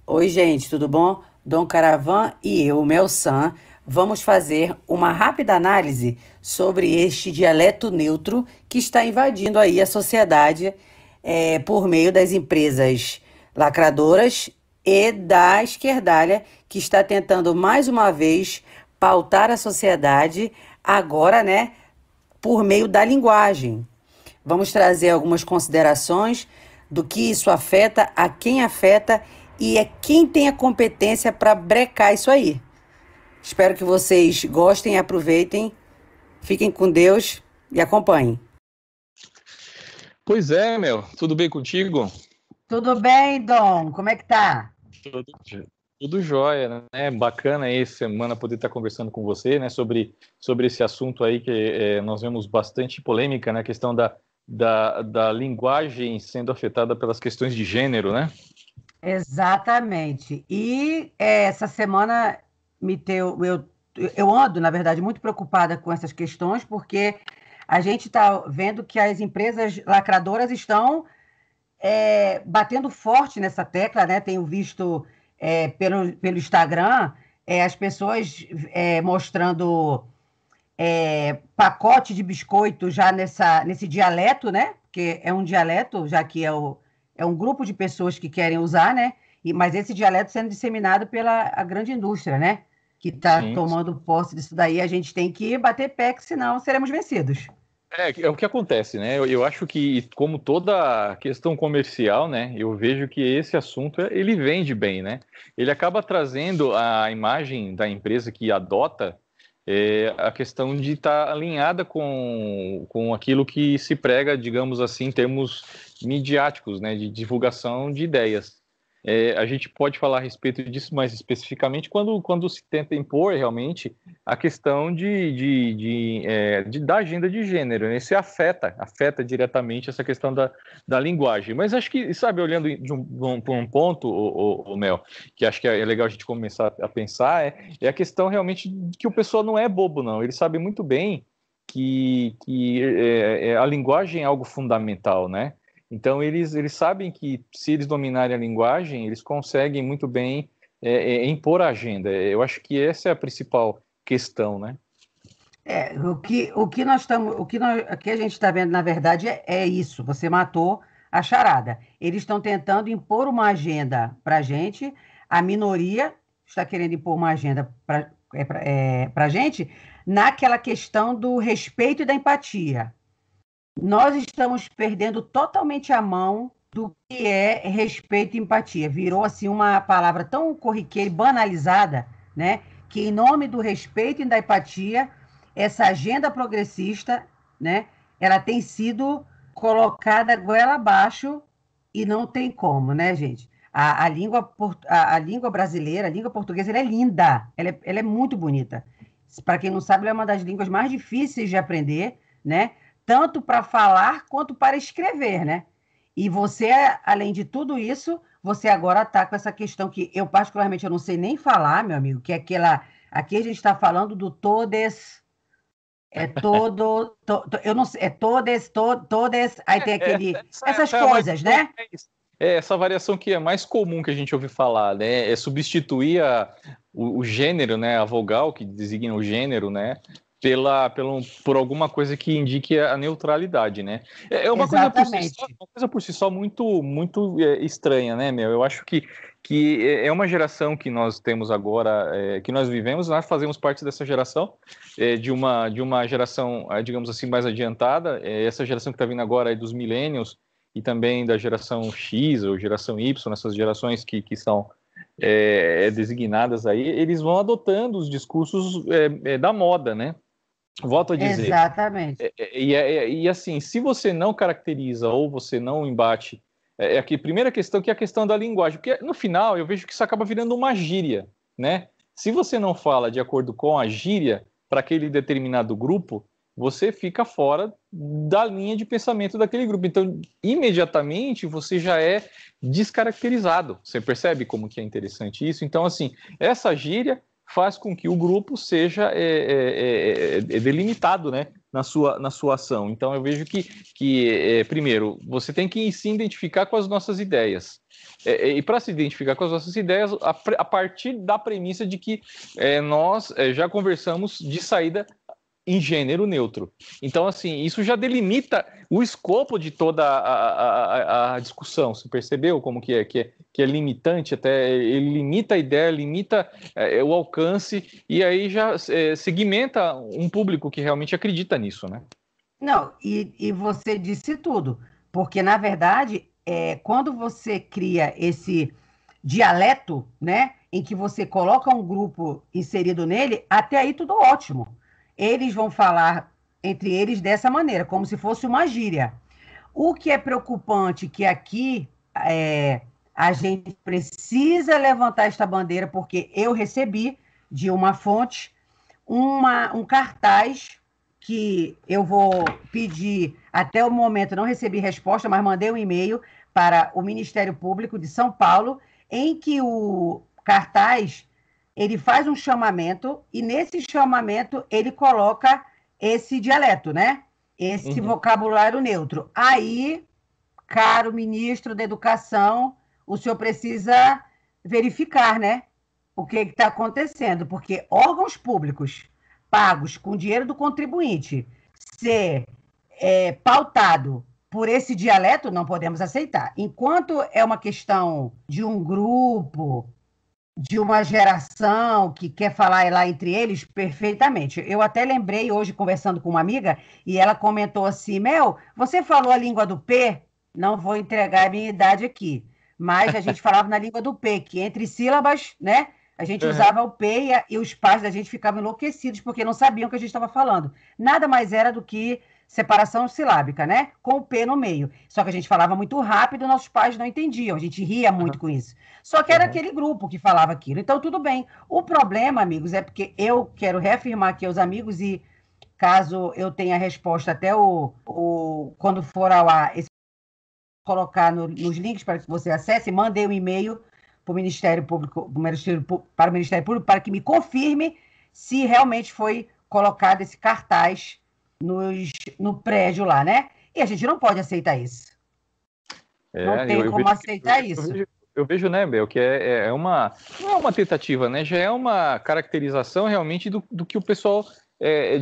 Oi, gente, tudo bom? Dom Caravan e eu, Melsan, vamos fazer uma rápida análise sobre este dialeto neutro que está invadindo aí a sociedade por meio das empresas lacradoras e da esquerdalha que está tentando mais uma vez pautar a sociedade agora, né, por meio da linguagem. Vamos trazer algumas considerações do que isso afeta, a quem afeta e é quem tem a competência para brecar isso aí. Espero que vocês gostem e aproveitem. Fiquem com Deus e acompanhem. Pois é, tudo bem contigo? Tudo bem, Dom? Como é que tá? Tudo, tudo jóia, né? Bacana aí semana poder estar conversando com você, né, sobre esse assunto aí que nós vemos bastante polêmica, né, a questão da linguagem sendo afetada pelas questões de gênero, né? Exatamente. E essa semana me deu, eu ando, na verdade, muito preocupada com essas questões, porque a gente está vendo que as empresas lacradoras estão batendo forte nessa tecla, né? Tenho visto pelo Instagram as pessoas mostrando pacote de biscoito já nesse dialeto, né? Porque é um dialeto, já que é um grupo de pessoas que querem usar, né? Mas esse dialeto sendo disseminado pela a grande indústria, né? Que está Sim. tomando posse disso daí, a gente tem que bater pé, que senão seremos vencidos. É o que acontece, né? Eu acho que, como toda questão comercial, né? Eu vejo que esse assunto, ele vende bem, né? Ele acaba trazendo a imagem da empresa que adota a questão de estar alinhada com aquilo que se prega, digamos assim, em termos midiáticos, né? De divulgação de ideias. A gente pode falar a respeito disso mais especificamente quando se tenta impor realmente a questão da agenda de gênero, né? Isso afeta diretamente essa questão da linguagem. Mas acho que, sabe, olhando por um ponto, o Mel, que acho que é legal a gente começar a pensar, é a questão realmente de que o pessoal não é bobo, não. Eles sabem muito bem que a linguagem é algo fundamental, né? Então, eles sabem que se eles dominarem a linguagem, eles conseguem muito bem impor a agenda. Eu acho que essa é a principal questão, né? O que a gente está vendo, na verdade, é isso. Você matou a charada. Eles estão tentando impor uma agenda para a gente, a minoria está querendo impor uma agenda para a gente, naquela questão do respeito e da empatia. Nós estamos perdendo totalmente a mão do que é respeito e empatia. Virou assim uma palavra tão corriqueira e banalizada, né? Que em nome do respeito e da empatia, essa agenda progressista, né? Ela tem sido colocada goela abaixo e não tem como, né, gente? A língua brasileira, a língua portuguesa, ela é linda, ela é muito bonita. Para quem não sabe, ela é uma das línguas mais difíceis de aprender, né? Tanto para falar quanto para escrever, né? E você, além de tudo isso, você agora está com essa questão que eu particularmente eu não sei nem falar, meu amigo, que é aquela, aqui a gente está falando do todes, eu não sei, todes, aí tem aquele, essas Essa é a coisas, variação né? essa variação que é mais comum que a gente ouve falar, né? É substituir o gênero, né? A vogal que designa o gênero, né? Por alguma coisa que indique a neutralidade, né? É Exatamente. uma coisa por si só muito estranha, né, meu? Eu acho que é uma geração que nós temos agora, que nós vivemos, nós fazemos parte dessa geração, de uma geração, digamos assim, mais adiantada, essa geração que está vindo agora dos millennials, e também da geração X ou geração Y, essas gerações que são designadas aí, eles vão adotando os discursos da moda, né? Volto a dizer. Exatamente. E assim, se você não caracteriza ou você não embate, a primeira questão que é a questão da linguagem, porque no final eu vejo que isso acaba virando uma gíria, né? Se você não fala de acordo com a gíria para aquele determinado grupo, você fica fora da linha de pensamento daquele grupo. Então, imediatamente você já é descaracterizado. Você percebe como que é interessante isso? Então, assim, essa gíria faz com que o grupo seja delimitado, né, na sua ação. Então, eu vejo que primeiro, você tem que se identificar com as nossas ideias. E para se identificar com as nossas ideias, a partir da premissa de que nós já conversamos de saída em gênero neutro. Então, assim, isso já delimita o escopo de toda a discussão. Você percebeu como que é limitante? Até ele limita a ideia, limita o alcance, e aí já segmenta um público que realmente acredita nisso, né? Não, e você disse tudo, porque, na verdade, quando você cria esse dialeto, né, em que você coloca um grupo inserido nele, até aí tudo ótimo. Eles vão falar entre eles dessa maneira, como se fosse uma gíria. O que é preocupante que aqui a gente precisa levantar esta bandeira, porque eu recebi de uma fonte um cartaz que eu vou pedir, até o momento não recebi resposta, mas mandei um e-mail para o Ministério Público de São Paulo, em que o cartaz ele faz um chamamento e nesse chamamento ele coloca esse dialeto, né? Esse vocabulário neutro. Aí, caro ministro da Educação, o senhor precisa verificar, né? O que está acontecendo, porque órgãos públicos pagos com dinheiro do contribuinte ser pautado por esse dialeto, não podemos aceitar. Enquanto é uma questão de um grupo, de uma geração que quer falar lá entre eles, perfeitamente. Eu até lembrei hoje, conversando com uma amiga, e ela comentou assim, Mel, você falou a língua do P? Não vou entregar a minha idade aqui, mas a gente falava na língua do P, que entre sílabas, né, a gente usava o P e os pais da gente ficavam enlouquecidos porque não sabiam o que a gente estava falando. Nada mais era do que separação silábica, né? Com o P no meio. Só que a gente falava muito rápido, nossos pais não entendiam, a gente ria muito com isso. Só que era aquele grupo que falava aquilo. Então, tudo bem. O problema, amigos, é porque eu quero reafirmar aqui aos amigos e caso eu tenha resposta até quando for ao ar, colocar nos links para que você acesse, mandei um e-mail para o Ministério Público, para o Ministério Público, para que me confirme se realmente foi colocado esse cartaz no prédio lá, né? E a gente não pode aceitar isso. Não tem como aceitar isso. Eu vejo, né, Bel, que não é uma tentativa, né? Já é uma caracterização realmente do que o pessoal,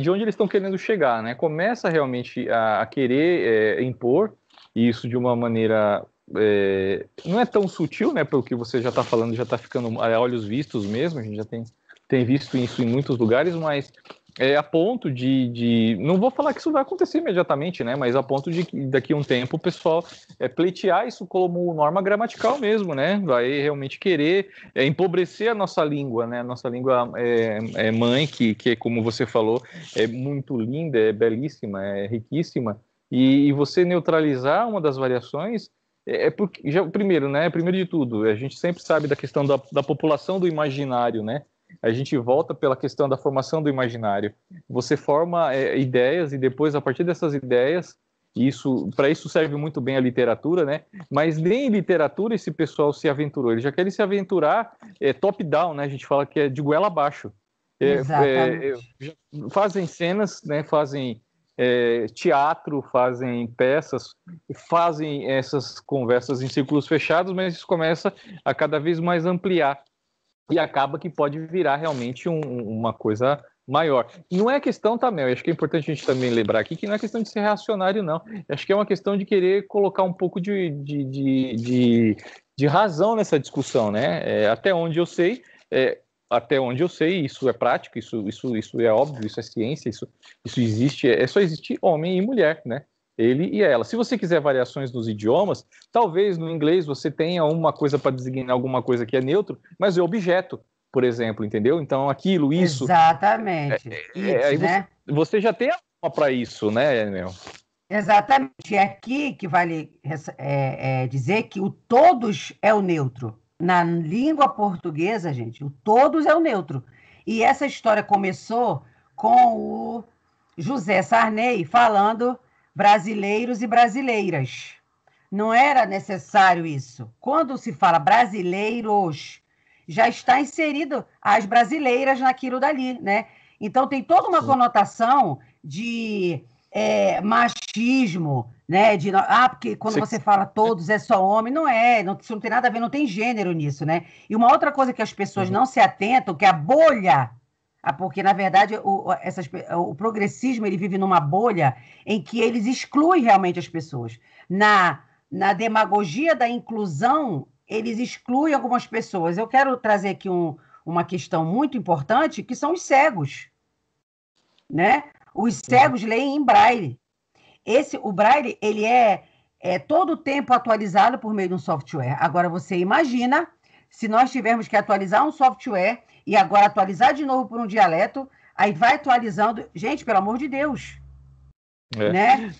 de onde eles estão querendo chegar, né? Começa realmente a querer impor isso de uma maneira não é tão sutil, né? Pelo que você já está falando, já está ficando a olhos vistos mesmo. A gente já tem visto isso em muitos lugares, mas a ponto não vou falar que isso vai acontecer imediatamente, né? Mas a ponto de que daqui a um tempo o pessoal pleitear isso como norma gramatical mesmo, né? Vai realmente querer empobrecer a nossa língua, né? Nossa língua mãe, que como você falou, é muito linda, é belíssima, é riquíssima. E você neutralizar uma das variações porque, primeiro, né? Primeiro de tudo, a gente sempre sabe da questão da população do imaginário, né? A gente volta pela questão da formação do imaginário. Você forma ideias e depois, a partir dessas ideias, para isso serve muito bem a literatura, né? Mas nem em literatura esse pessoal se aventurou. Eles já querem se aventurar top-down, né? A gente fala que é de goela abaixo. Exatamente. Fazem cenas, né? Fazem teatro, fazem peças, fazem essas conversas em círculos fechados, mas isso começa a cada vez mais ampliar. E acaba que pode virar realmente uma coisa maior. E não é questão, Mel, acho que é importante a gente também lembrar aqui que não é questão de ser reacionário, não. Acho que é uma questão de querer colocar um pouco de razão nessa discussão, né? Até onde eu sei, isso é prático, isso é óbvio, isso é ciência, isso existe, só existe homem e mulher, né? Ele e ela. Se você quiser variações nos idiomas, talvez no inglês você tenha uma coisa para designar alguma coisa que é neutro, mas é objeto, por exemplo, entendeu? Então aquilo, isso. Exatamente. Aí It, né? você já tem uma para isso, né, Mel? Exatamente. É aqui que vale dizer que o todos é o neutro. Na língua portuguesa, gente, o todos é o neutro. E essa história começou com o José Sarney falando brasileiros e brasileiras. Não era necessário isso. Quando se fala brasileiros, já está inserido as brasileiras naquilo dali, né? Então tem toda uma conotação de machismo, né? Porque quando você fala todos é só homem, não é, não, isso não tem nada a ver, não tem gênero nisso, né? E uma outra coisa que as pessoas não se atentam, que a bolha, porque na verdade o progressismo ele vive numa bolha em que eles excluem realmente as pessoas. Na demagogia da inclusão, eles excluem algumas pessoas. Eu quero trazer aqui uma questão muito importante, que são os cegos, né? Os cegos leem em braille. O braille ele é todo o tempo atualizado por meio de um software. Agora, você imagina se nós tivermos que atualizar um software e agora atualizar de novo por um dialeto, aí vai atualizando. Gente, pelo amor de Deus. Né?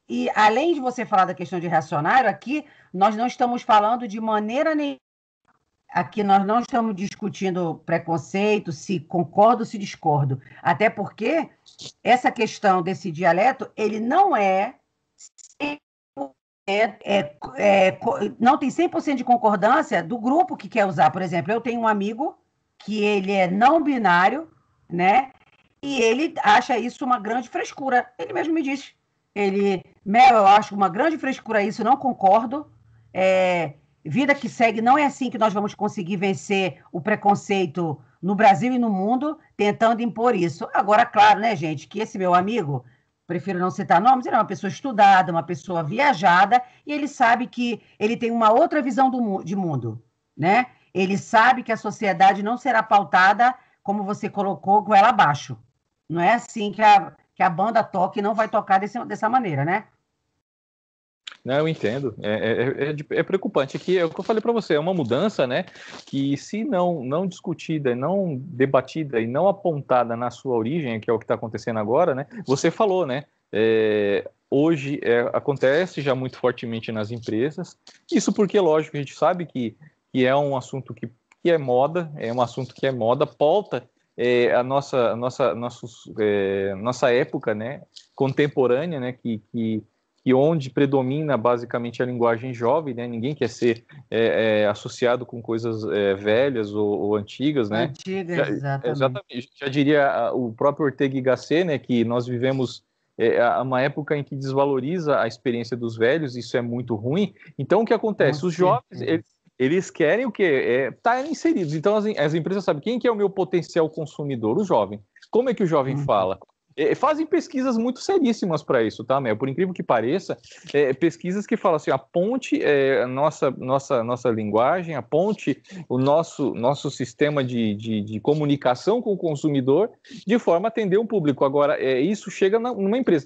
E além de você falar da questão de reacionário, aqui nós não estamos falando de maneira nenhuma. Aqui nós não estamos discutindo preconceito, se concordo ou se discordo. Até porque essa questão desse dialeto, ele não não tem 100% de concordância do grupo que quer usar. Por exemplo, eu tenho um amigo que ele é não binário, né? E ele acha isso uma grande frescura. Ele mesmo me disse. Mel, eu acho uma grande frescura isso, não concordo. Vida que segue, não é assim que nós vamos conseguir vencer o preconceito no Brasil e no mundo, tentando impor isso. Agora, claro, né, gente, que esse meu amigo, prefiro não citar nomes, ele é uma pessoa estudada, uma pessoa viajada, e ele sabe que ele tem uma outra visão de mundo, né? Ele sabe que a sociedade não será pautada, como você colocou, com ela abaixo. Não é assim que a banda toca e não vai tocar dessa maneira, né? Não, eu entendo. É preocupante. Aqui é o que eu falei para você, é uma mudança, né? Que se não discutida, não debatida e não apontada na sua origem, que é o que está acontecendo agora, né? Você falou, né? Hoje acontece já muito fortemente nas empresas. Isso porque, lógico, a gente sabe que é um assunto que é moda, é um assunto que é moda, pauta a nossa época, né? Contemporânea, né? Que onde predomina basicamente a linguagem jovem, né? Ninguém quer ser associado com coisas velhas ou antigas, né? Antigas, exatamente. Já diria o próprio Ortega y Gasset, né? Que nós vivemos uma época em que desvaloriza a experiência dos velhos, isso é muito ruim. Então, o que acontece? Os jovens, eles querem o quê? Estar inseridos. Então, as empresas sabem quem que é o meu potencial consumidor? O jovem. Como é que o jovem fala? Fazem pesquisas muito seríssimas para isso, tá, Mel? Por incrível que pareça, pesquisas que falam assim, aponte nossa linguagem, aponte o nosso sistema de comunicação com o consumidor de forma a atender um público. Agora, isso chega numa empresa.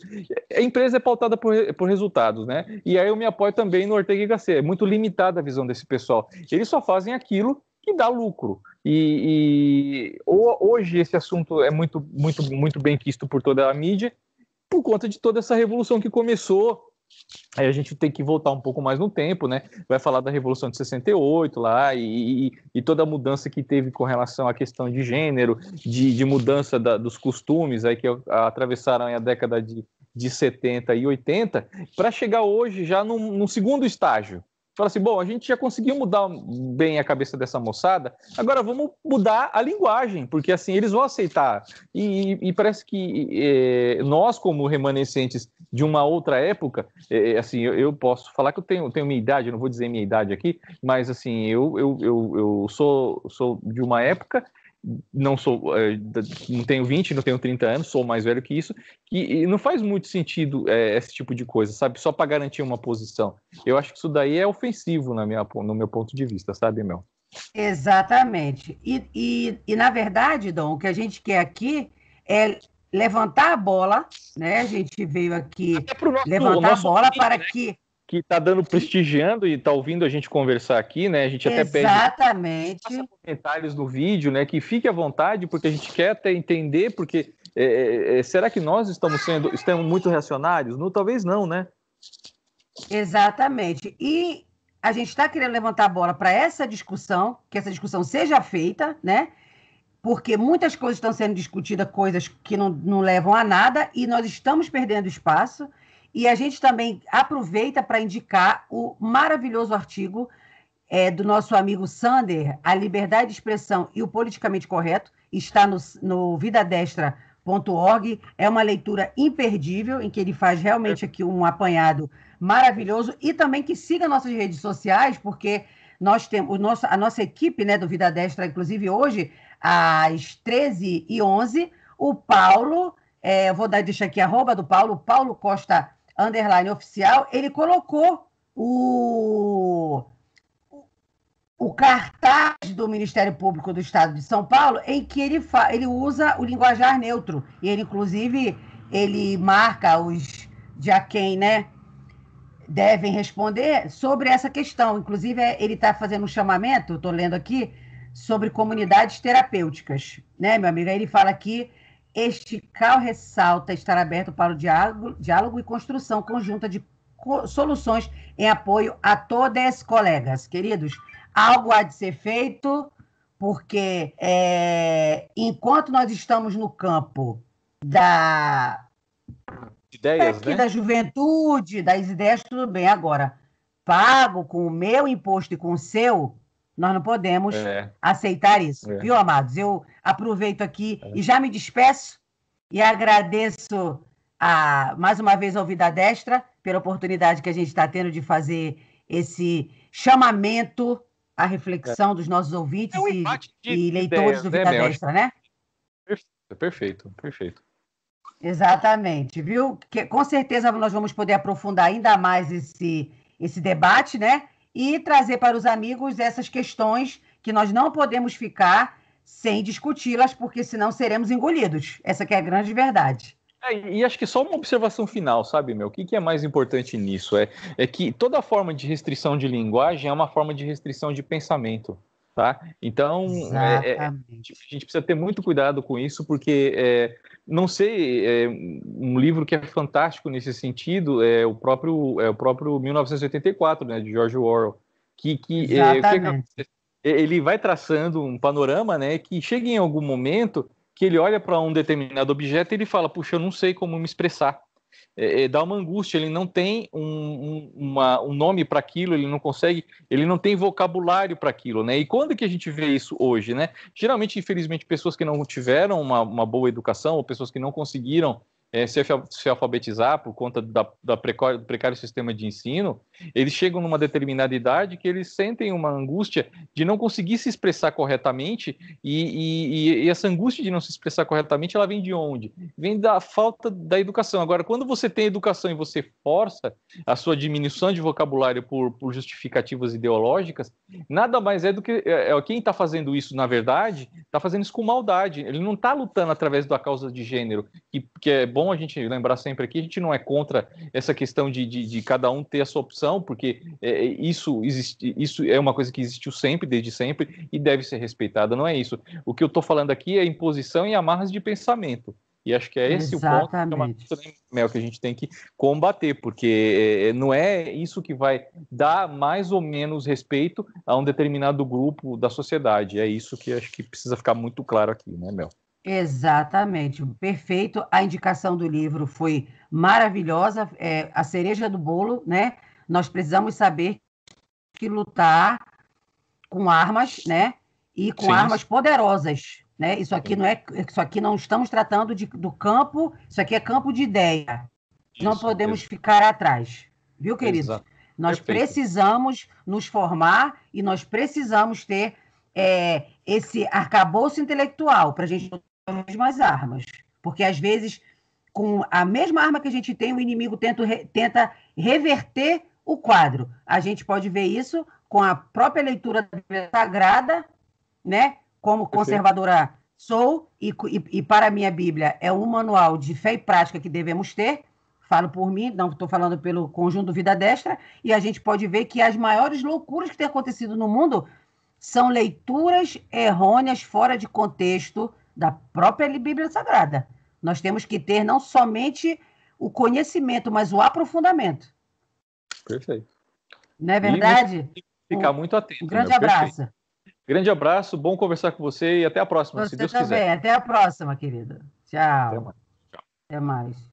A empresa é pautada por resultados, né? E aí eu me apoio também no Ortega y Gasset. É muito limitada a visão desse pessoal. Eles só fazem aquilo que dá lucro. E hoje esse assunto é muito, muito, muito bem quisto por toda a mídia, por conta de toda essa revolução que começou. Aí a gente tem que voltar um pouco mais no tempo, né? Vai falar da Revolução de 68 lá e toda a mudança que teve com relação à questão de gênero, de mudança dos costumes aí que atravessaram a década de 70 e 80, para chegar hoje já num segundo estágio. Fala assim, bom, a gente já conseguiu mudar bem a cabeça dessa moçada, agora vamos mudar a linguagem, porque assim eles vão aceitar. E parece que nós, como remanescentes de uma outra época, assim, eu posso falar que eu tenho minha idade, eu não vou dizer minha idade aqui, mas assim, eu sou de uma época, não tenho 20, não tenho 30 anos, sou mais velho que isso, e não faz muito sentido esse tipo de coisa, sabe? Só para garantir uma posição. Eu acho que isso daí é ofensivo no meu ponto de vista, sabe, Mel? Exatamente. E na verdade, Dom, o que a gente quer aqui é levantar a bola, né? A gente veio aqui levantar a bola para que está dando prestigiando e está ouvindo a gente conversar aqui, né? A gente até pede faça comentários no vídeo, né? Que fique à vontade, porque a gente quer até entender, porque será que nós estamos muito reacionários? Não, talvez não, né? Exatamente. E a gente está querendo levantar a bola para essa discussão, que essa discussão seja feita, né? Porque muitas coisas estão sendo discutidas, coisas que não levam a nada, e nós estamos perdendo espaço. E a gente também aproveita para indicar o maravilhoso artigo do nosso amigo Sander, A Liberdade de Expressão e o Politicamente Correto, está no vidadestra.org. É uma leitura imperdível, em que ele faz realmente aqui um apanhado maravilhoso. E também que siga nossas redes sociais, porque nós temos a nossa equipe, né, do Vida Destra, inclusive hoje, às 13h11, o Paulo, eu vou deixar aqui arroba do Paulo, Paulo Costa _oficial, ele colocou o cartaz do Ministério Público do Estado de São Paulo, em que ele usa o linguajar neutro. E ele, inclusive, ele marca os de a quem, né, devem responder sobre essa questão. Inclusive, ele está fazendo um chamamento, estou lendo aqui, sobre comunidades terapêuticas. Né, meu amigo? Aí ele fala aqui, este CAL ressalta estar aberto para o diálogo e construção conjunta de soluções em apoio a todos os colegas. Queridos, algo há de ser feito, porque enquanto nós estamos no campo da ideias, né? Da juventude, das ideias, tudo bem. Agora, pago com o meu imposto e com o seu, nós não podemos aceitar isso. Viu, amados? Eu aproveito aqui e já me despeço e agradeço mais uma vez ao Vida Destra pela oportunidade que a gente está tendo de fazer esse chamamento à reflexão dos nossos ouvintes e leitores ideias, do Vida Destra, né? Perfeito. Exatamente, viu? Com certeza nós vamos poder aprofundar ainda mais esse debate, né? E trazer para os amigos essas questões que nós não podemos ficar sem discuti-las, porque senão seremos engolidos. Essa que é a grande verdade. E acho que só uma observação final, sabe, meu? O que é mais importante nisso? É que toda forma de restrição de linguagem é uma forma de restrição de pensamento, tá? Então, a gente precisa ter muito cuidado com isso, porque, não sei, um livro que é fantástico nesse sentido é o próprio 1984, né, de George Orwell, que ele vai traçando um panorama, né, que chega em algum momento que ele olha para um determinado objeto e ele fala, puxa, eu não sei como me expressar. Dá uma angústia, ele não tem um nome para aquilo, ele não tem vocabulário para aquilo, né? E quando que a gente vê isso hoje, né? Geralmente, infelizmente, pessoas que não tiveram uma boa educação, ou pessoas que não conseguiram se alfabetizar por conta do precário sistema de ensino, eles chegam numa determinada idade que eles sentem uma angústia de não conseguir se expressar corretamente, e essa angústia de não se expressar corretamente, ela vem de onde? Vem da falta da educação. Agora, quando você tem educação e você força a sua diminuição de vocabulário por justificativas ideológicas, nada mais é do que quem está fazendo isso, na verdade, está fazendo isso com maldade. Ele não está lutando através da causa de gênero, que é bom a gente lembrar sempre aqui, a gente não é contra essa questão de cada um ter a sua opção, porque isso é uma coisa que existiu sempre, desde sempre, e deve ser respeitada, não é isso. O que eu estou falando aqui é imposição e amarras de pensamento. E acho que é esse Exatamente. o ponto, Mel, que a gente tem que combater, porque não é isso que vai dar mais ou menos respeito a um determinado grupo da sociedade. É isso que acho que precisa ficar muito claro aqui, né, Mel? Exatamente, perfeito. A indicação do livro foi maravilhosa, a cereja do bolo, né? Nós precisamos saber que lutar com armas, né? E com armas poderosas, né? Isso aqui não estamos tratando do campo, isso aqui é campo de ideia. Não podemos ficar atrás, viu, queridos? Exato. Nós precisamos nos formar e nós precisamos ter esse arcabouço intelectual para a gente as mesmas armas, porque às vezes com a mesma arma que a gente tem, o inimigo tenta reverter o quadro. A gente pode ver isso com a própria leitura da Bíblia Sagrada, né? Como conservadora sou, e para a minha Bíblia é um manual de fé e prática que devemos ter. Falo por mim, não estou falando pelo conjunto Vida Destra, e a gente pode ver que as maiores loucuras que têm acontecido no mundo são leituras errôneas, fora de contexto da própria Bíblia Sagrada. Nós temos que ter não somente o conhecimento, mas o aprofundamento. Perfeito. Não é verdade? Ficar muito atento. Um grande abraço. Grande abraço, bom conversar com você e até a próxima, se Deus quiser. Até a próxima, querida. Tchau. Até mais. Até mais.